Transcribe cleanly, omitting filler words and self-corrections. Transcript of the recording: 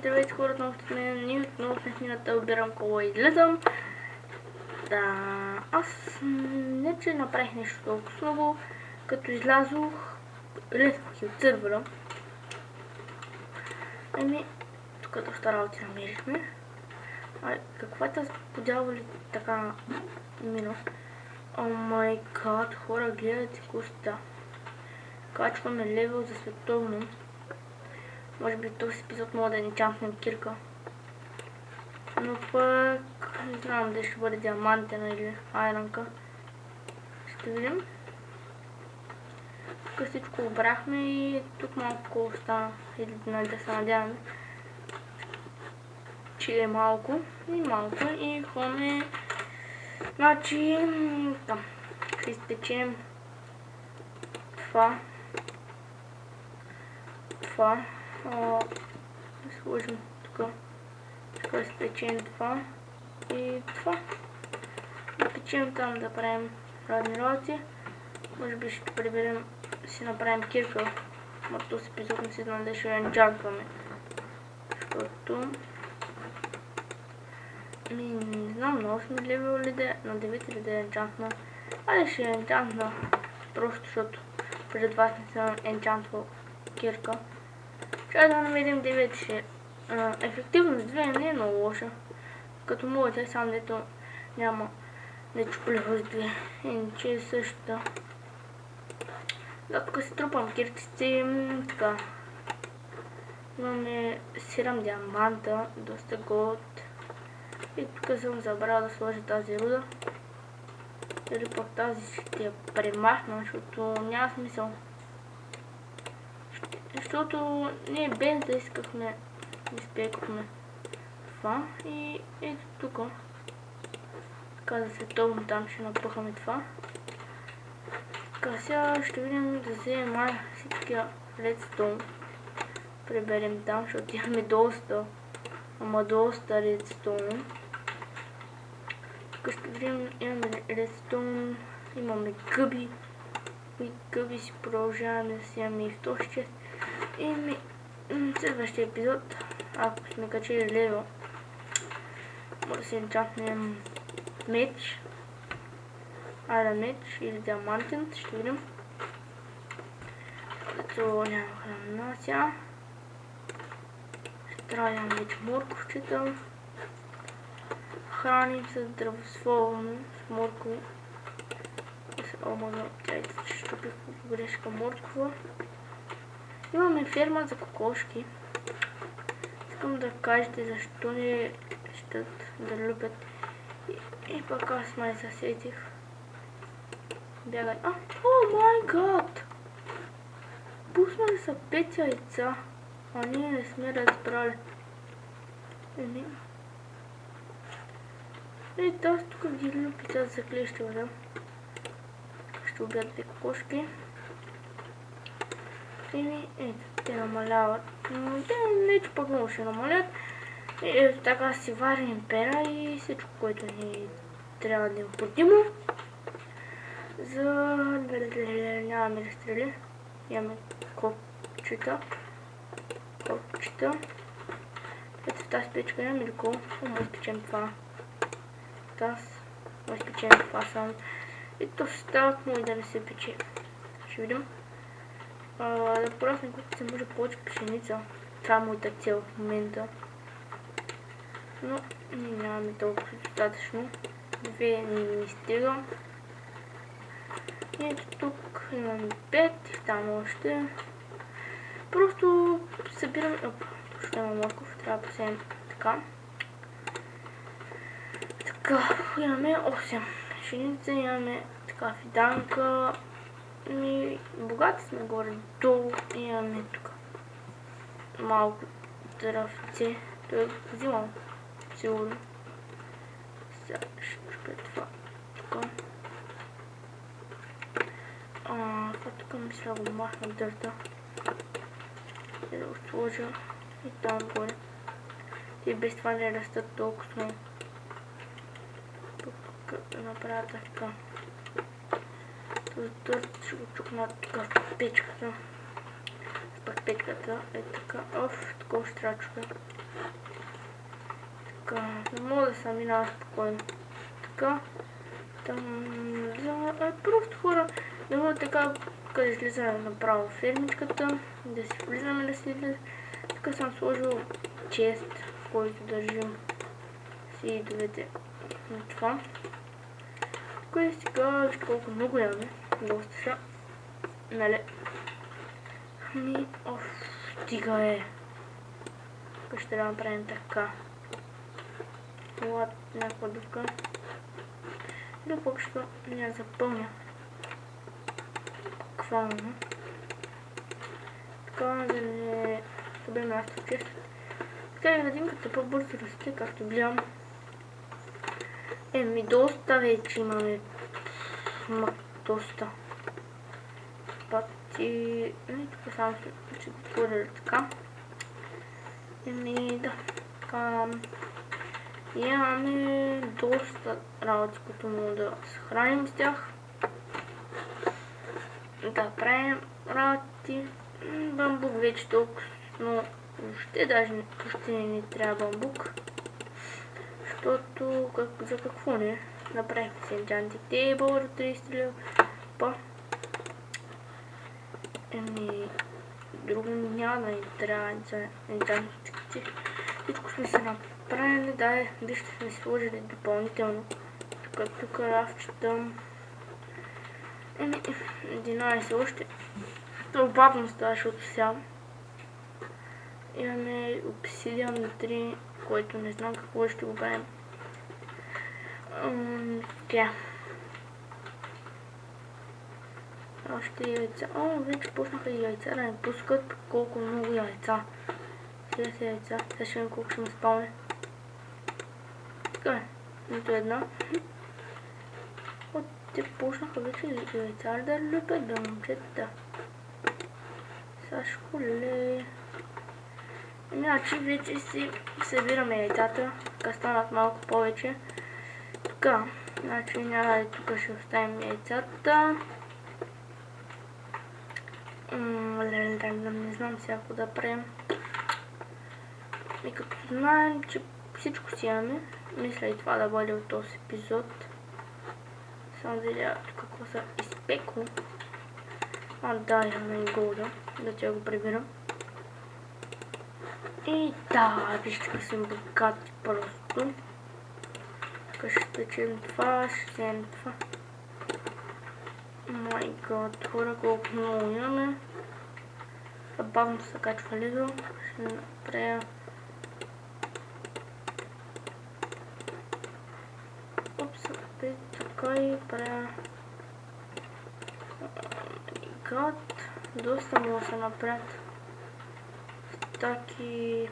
Здравейте хората, много сте мен и отново сме в мината, обирам кола и излизам. Да, аз не че направих нещо толкова много, като излязох, леснах и от сървъра. Тук доста работи намерихме. Каква е тази подявали така мина? О май гад, хора, гледайте коста. Качваме левел за световно. Може би този епизод мога да ни чампнем кирка. Но пък не знам дали ще бъде диамантена или айронка. Ще видим. Тук всичко обрахме и тук малко остана. Или да се надяваме, че е малко и малко и ходим. Значи там ще изпечем това. Да сложим тук. Ще изпечем това и това. Да печем там да правим разни работи. Може би ще приберем, си направим кирка. Но този епизод не си знам да ще енчантваме. Защото не знам, на 8 левел ли да на 9 ли да е енчантна. Айде ще е енчантна. Просто защото пред вас не съм енчантвал кирка. Ще да намерим 9 ще. Ефективност 2 не е много лоша. Като моята е сам дето няма нечуплива с 2. Иначе е същата. Да, тук си трупам кирките. Така. Имаме 7 диаманта, доста голд. И тук съм забрал да сложа тази руда. Или по тази ще я премахна, защото няма смисъл. Защото ние без да искахме, изпекахме това и ето тук. Така за световно там ще напъхаме това. Така сега ще видим да вземем всичкия редстоун. Приберем там, защото имаме доста, доста редстоун. Тук ще видим, имаме редстоун, имаме гъби. И гъби си продължаваме да си имаме и в този част. И следващия епизод, ако сме качили левел, може да си енчантнем меч. Меч или диамантен, ще видим. Като няма храна сега. Ще трябва да имам вече морковчета. Храним с здравословно, с моркови. Чайте, че щупих по грешка моркова. Имаме ферма за кокошки. Искам да кажете защо не щат да любят. И пък аз май засетих. Бягай. О май гад! Пуснали са 5 яйца. А ние не сме разбрали. Аз тук ги люпи тази заклеща, да? Ще убият 2 кокошки. Ето, те намаляват. Те не че пък много ще намалят. Ето така си варим пера и всичко, което ни трябва да е необходимо. За нямаме да стрели. Имаме копчета. Ето в тази печка имаме леко. Може да спечем това. Може да спечем това само. И то става може да не се пече. Ще видим. Да порасне колкото се може повече пшеница. Това е моята цел в момента. Но ние нямаме толкова достатъчно. 2 не стига. И ето тук имаме 5, там още. Просто събираме... Точно има морков, трябва да посеем така. Така, имаме 8 пшеница, имаме така фиданка. И богати сме горе-долу. Имаме тук малко дървце. Той е взимал сигурно. Сега ще чупя това тук. Тук мисля го махна дърта. И да го сложа и там горе. И без това не растат толкова много. Тук да направя така. Този дърт ще го чукна тук в печката. пък петката е така. Оф, такова штрачка. Така, не мога да съм минала спокойно. Така. Просто хора, не мога така, къде излизаме направо в фермичката, да си влизаме, да си влизаме. Така съм сложил чест, в който държим си идовете на това. Така и сега, вижте колко много яме, доста са, нали? Оф, стига е. Тук ще да направим така. Някаква дупка. Да пък ще я запълня. Буквално. Така да не съберем нашата чест. Така и градинката по-бързо расте, както гледам. Доста вече имаме. Доста. Пъти. Тук само ще отворя така. Да. Така. Имаме доста работи, които мога да се храним с тях. Да правим работи. Бамбук вече толкова, но въобще даже почти не ни трябва бамбук. Защото за какво не? Направихме си enchanting table до 30 лева. Друго няма да ни трябва enchanting. Всичко сме се направили, вижте сме сложили допълнително. Тук рафчета. 11 още. Това бавно ставаше, защото сега имаме обсидиан 3, който не знам какво ще го правим. Тя. Още яйца. Вече почнаха и яйца да ни пускат. Колко много яйца. Сега са яйца. Сега ще видим колко ще ме спалне. Така е. Нито една. Те почнаха вече яйца да люпят да момчета. Сашко ле. Значи вече си събираме яйцата. Така станат малко повече. Така. Значи няма тук ще оставим яйцата. Не знам сега какво да правим. И като знаем, че всичко си имаме, мисля и това да бъде от този епизод. Само да видя какво са изпекло. Имаме и голда, да тя го прибирам. И да, вижте как съм богати просто. Така ще спечем това, ще вземем това. Май гад, хора, колко много имаме. Бавно се качва лего. Ще направя. Така и правя. Гад, доста мога да се направят. Таки.